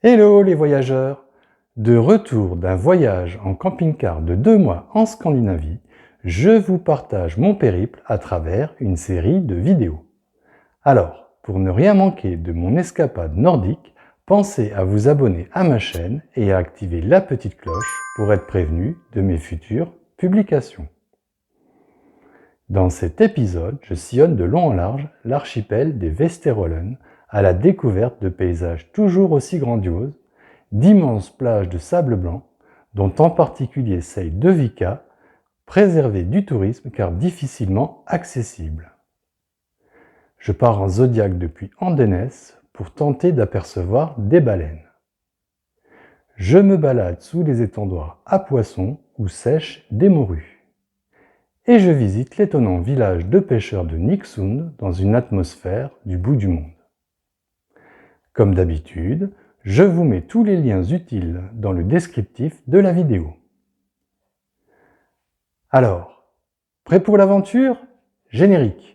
Hello les voyageurs! De retour d'un voyage en camping-car de 2 mois en Scandinavie, je vous partage mon périple à travers une série de vidéos. Alors, pour ne rien manquer de mon escapade nordique, pensez à vous abonner à ma chaîne et à activer la petite cloche pour être prévenu de mes futures publications. Dans cet épisode, je sillonne de long en large l'archipel des Vesterålen à la découverte de paysages toujours aussi grandioses, d'immenses plages de sable blanc, dont en particulier celle de Vika, préservée du tourisme car difficilement accessible. Je pars en Zodiac depuis Andenes pour tenter d'apercevoir des baleines. Je me balade sous les étendoirs à poissons où sèchent des morues. Et je visite l'étonnant village de pêcheurs de Nixund dans une atmosphère du bout du monde. Comme d'habitude, je vous mets tous les liens utiles dans le descriptif de la vidéo. Alors, prêt pour l'aventure? Générique!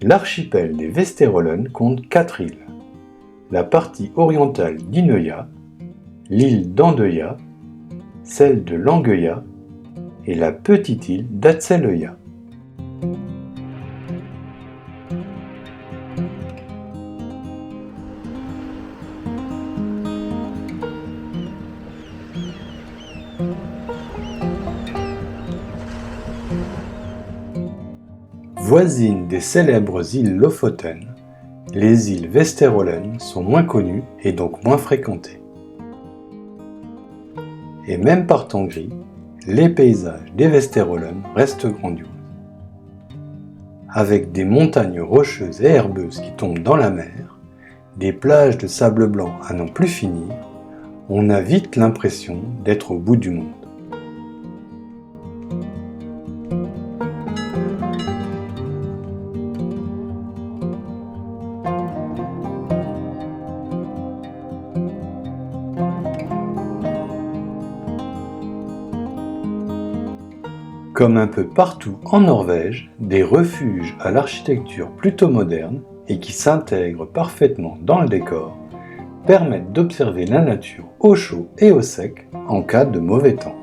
L'archipel des Vesterålen compte 4 îles. La partie orientale d'Inøya, l'île d'Andøya, celle de Langøya et la petite île d'Atseløya. Voisines des célèbres îles Lofoten, les îles Vesterålen sont moins connues et donc moins fréquentées. Et même par temps gris, les paysages des Vesterålen restent grandioses. Avec des montagnes rocheuses et herbeuses qui tombent dans la mer, des plages de sable blanc à n'en plus finir, on a vite l'impression d'être au bout du monde. Comme un peu partout en Norvège, des refuges à l'architecture plutôt moderne et qui s'intègrent parfaitement dans le décor permettent d'observer la nature au chaud et au sec en cas de mauvais temps.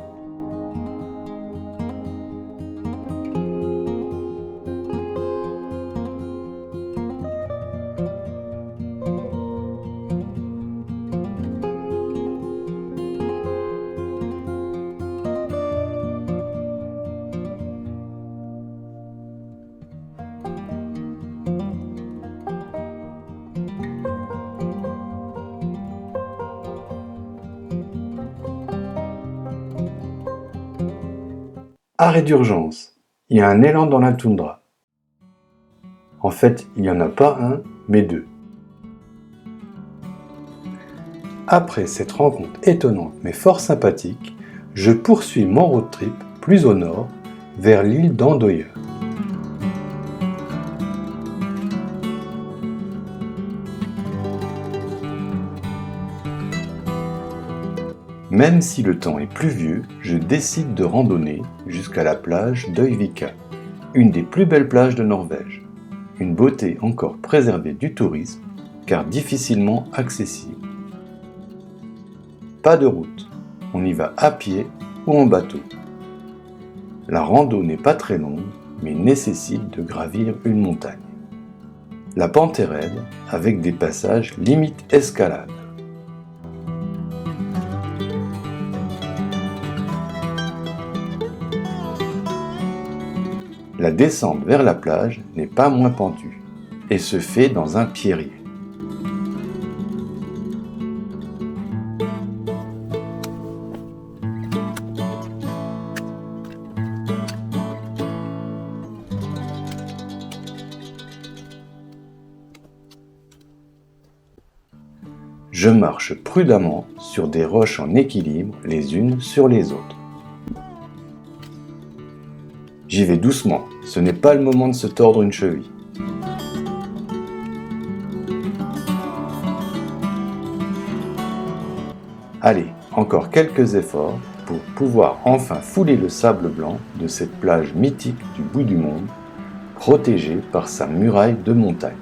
Arrêt d'urgence, il y a un élan dans la toundra. En fait, il n'y en a pas un, mais 2. Après cette rencontre étonnante mais fort sympathique, je poursuis mon road trip plus au nord, vers l'île d'Andøya. Même si le temps est pluvieux, je décide de randonner jusqu'à la plage d'Øyvika, une des plus belles plages de Norvège. Une beauté encore préservée du tourisme, car difficilement accessible. Pas de route, on y va à pied ou en bateau. La rando n'est pas très longue, mais nécessite de gravir une montagne. La pente est raide, avec des passages limite escalade. La descente vers la plage n'est pas moins pentue et se fait dans un pierrier. Je marche prudemment sur des roches en équilibre les unes sur les autres. J'y vais doucement, ce n'est pas le moment de se tordre une cheville. Allez, encore quelques efforts pour pouvoir enfin fouler le sable blanc de cette plage mythique du bout du monde, protégée par sa muraille de montagne.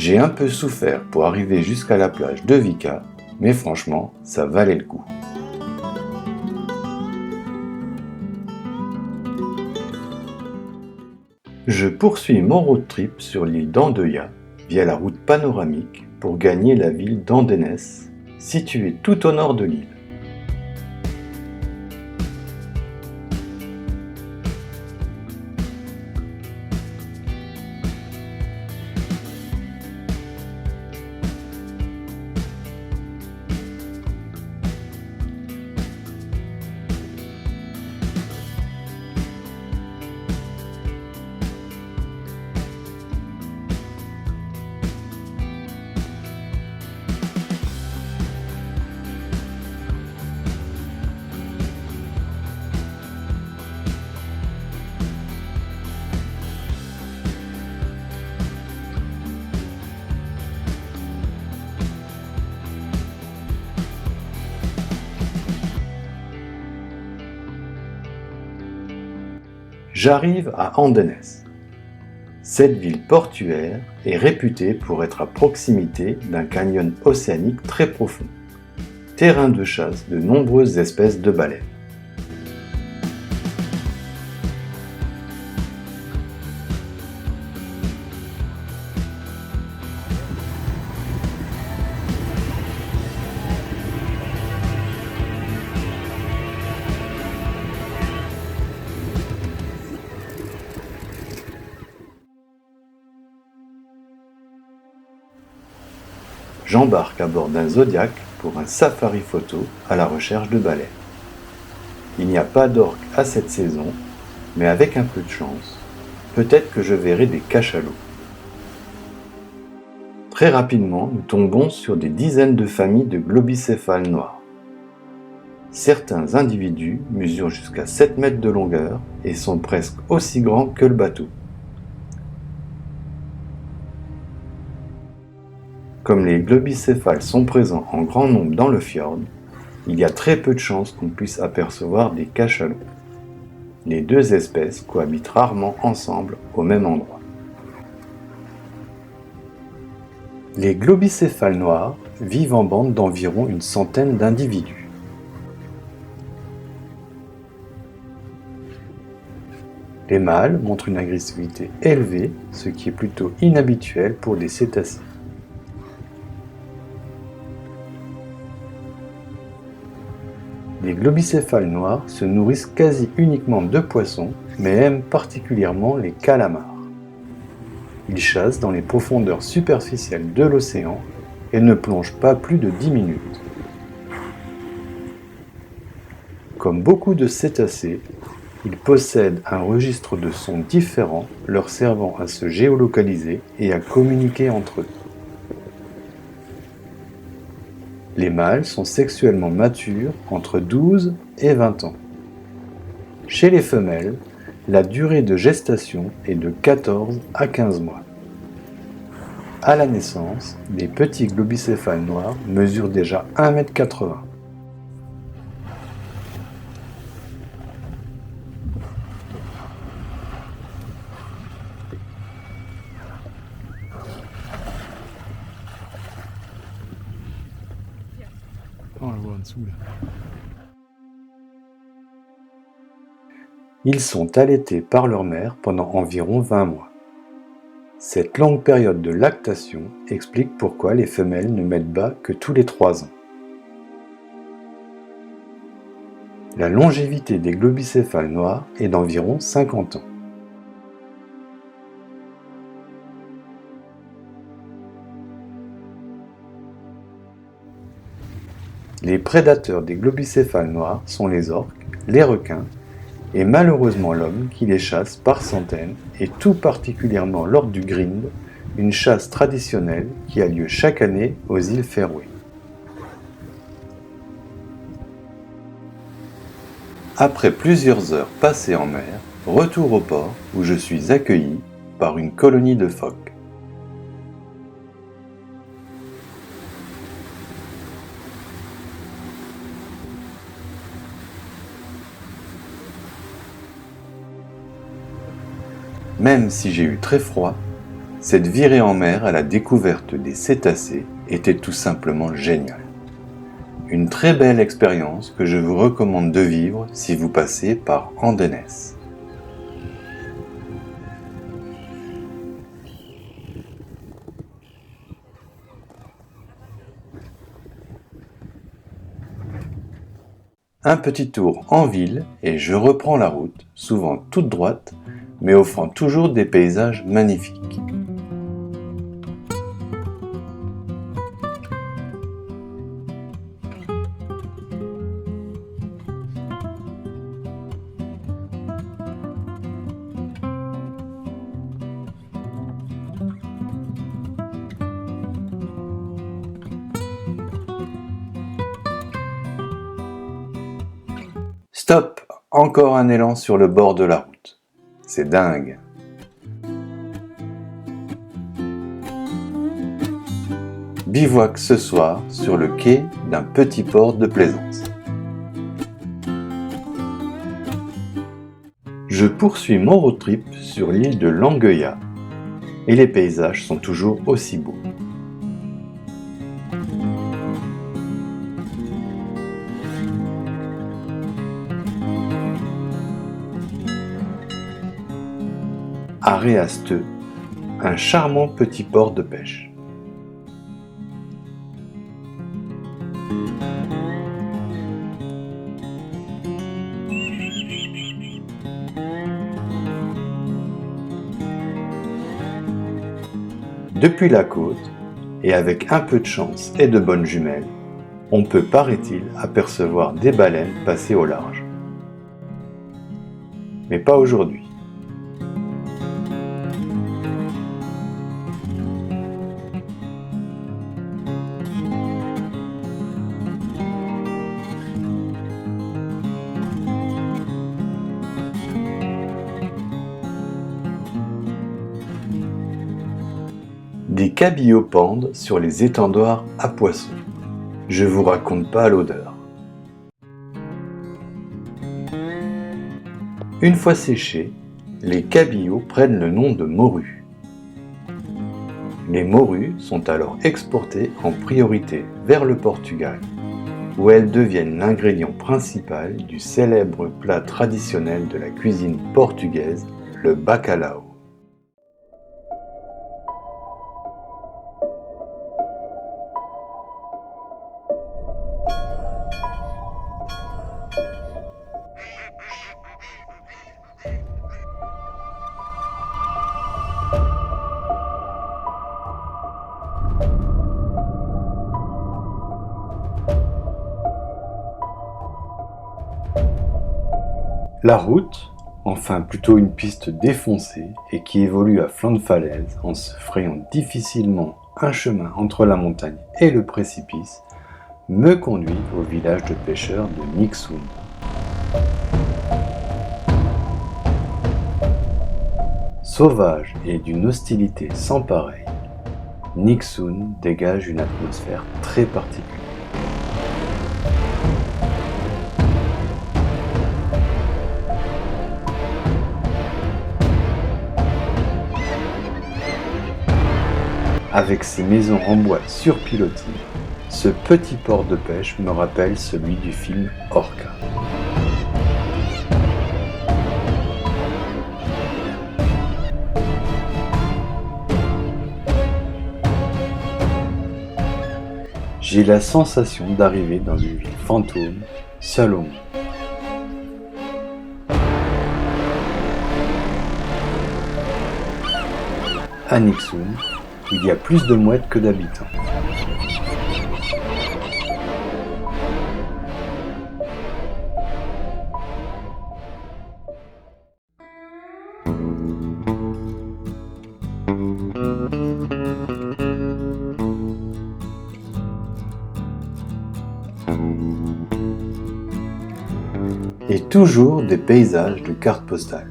J'ai un peu souffert pour arriver jusqu'à la plage de Vika, mais franchement, ça valait le coup. Je poursuis mon road trip sur l'île d'Andeya via la route panoramique pour gagner la ville d'Andenes, située tout au nord de l'île. J'arrive à Andenes. Cette ville portuaire est réputée pour être à proximité d'un canyon océanique très profond, terrain de chasse de nombreuses espèces de baleines. J'embarque à bord d'un Zodiac pour un safari photo à la recherche de baleines. Il n'y a pas d'orques à cette saison, mais avec un peu de chance, peut-être que je verrai des cachalots. Très rapidement, nous tombons sur des dizaines de familles de globicéphales noirs. Certains individus mesurent jusqu'à 7 mètres de longueur et sont presque aussi grands que le bateau. Comme les globicéphales sont présents en grand nombre dans le fjord, il y a très peu de chances qu'on puisse apercevoir des cachalots. Les deux espèces cohabitent rarement ensemble au même endroit. Les globicéphales noirs vivent en bande d'environ une centaine d'individus. Les mâles montrent une agressivité élevée, ce qui est plutôt inhabituel pour les cétacés. Les globicéphales noirs se nourrissent quasi uniquement de poissons, mais aiment particulièrement les calamars. Ils chassent dans les profondeurs superficielles de l'océan et ne plongent pas plus de 10 minutes. Comme beaucoup de cétacés, ils possèdent un registre de sons différent leur servant à se géolocaliser et à communiquer entre eux. Les mâles sont sexuellement matures entre 12 et 20 ans. Chez les femelles, la durée de gestation est de 14 à 15 mois. À la naissance, les petits globicéphales noirs mesurent déjà 1,80 m. Ils sont allaités par leur mère pendant environ 20 mois. Cette longue période de lactation explique pourquoi les femelles ne mettent bas que tous les 3 ans. La longévité des globicéphales noirs est d'environ 50 ans. Les prédateurs des globicéphales noirs sont les orques, les requins et malheureusement l'homme qui les chasse par centaines et tout particulièrement lors du Grind, une chasse traditionnelle qui a lieu chaque année aux îles Féroé. Après plusieurs heures passées en mer, retour au port où je suis accueilli par une colonie de phoques. Même si j'ai eu très froid, cette virée en mer à la découverte des cétacés était tout simplement géniale. Une très belle expérience que je vous recommande de vivre si vous passez par Andenes. Un petit tour en ville et je reprends la route, souvent toute droite, mais offrant toujours des paysages magnifiques. Stop! Encore un élan sur le bord de la route. C'est dingue! Bivouac ce soir sur le quai d'un petit port de plaisance. Je poursuis mon road trip sur l'île de Langueïa et les paysages sont toujours aussi beaux. À Réasteux, un charmant petit port de pêche. Depuis la côte, et avec un peu de chance et de bonnes jumelles, on peut, paraît-il, apercevoir des baleines passer au large. Mais pas aujourd'hui. Des cabillots pendent sur les étendoirs à poissons. Je vous raconte pas l'odeur. Une fois séchés, les cabillots prennent le nom de morues. Les morues sont alors exportées en priorité vers le Portugal, où elles deviennent l'ingrédient principal du célèbre plat traditionnel de la cuisine portugaise, le bacalhau. La route, enfin plutôt une piste défoncée et qui évolue à flanc de falaise en se frayant difficilement un chemin entre la montagne et le précipice, me conduit au village de pêcheurs de Nixoun. Sauvage et d'une hostilité sans pareille, Nixoun dégage une atmosphère très particulière. Avec ses maisons en bois surpilotis, ce petit port de pêche me rappelle celui du film Orca. J'ai la sensation d'arriver dans une ville fantôme, seul au monde. À Nixoon, il y a plus de mouettes que d'habitants. Et toujours des paysages de cartes postales.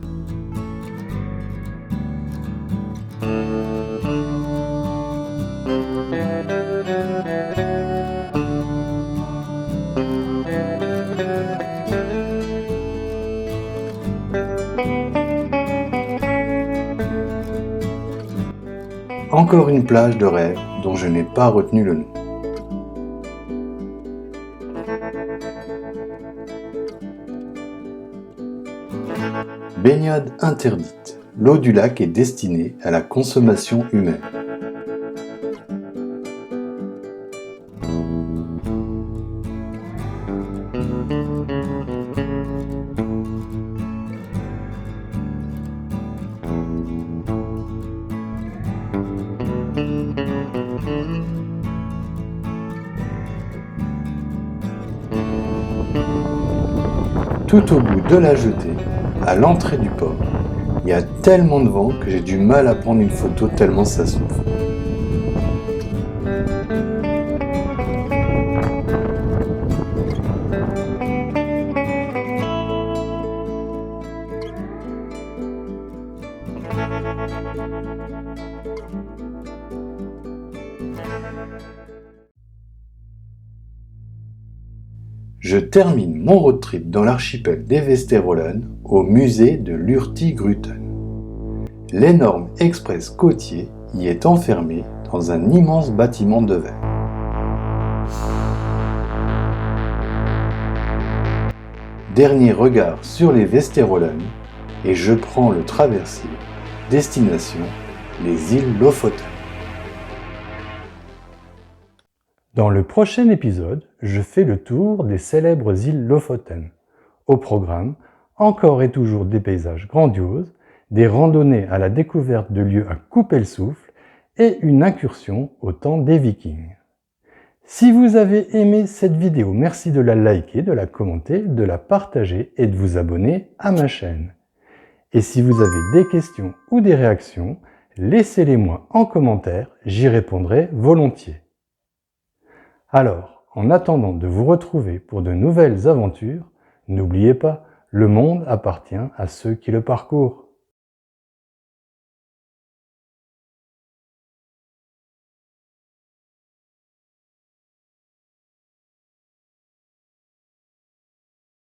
Encore une plage de rêve dont je n'ai pas retenu le nom. Baignade interdite. L'eau du lac est destinée à la consommation humaine. Tout au bout de la jetée, à l'entrée du port, il y a tellement de vent que j'ai du mal à prendre une photo tellement ça souffle. Je termine mon road trip dans l'archipel des Westerollen au musée de l'Hurtigruten. L'énorme express côtier y est enfermé dans un immense bâtiment de verre. Dernier regard sur les Westerollen et je prends le traversier, destination les îles Lofoten. Dans le prochain épisode, je fais le tour des célèbres îles Lofoten. Au programme, encore et toujours des paysages grandioses, des randonnées à la découverte de lieux à couper le souffle et une incursion au temps des Vikings. Si vous avez aimé cette vidéo, merci de la liker, de la commenter, de la partager et de vous abonner à ma chaîne. Et si vous avez des questions ou des réactions, laissez-les-moi en commentaire, j'y répondrai volontiers. Alors, en attendant de vous retrouver pour de nouvelles aventures, n'oubliez pas, le monde appartient à ceux qui le parcourent.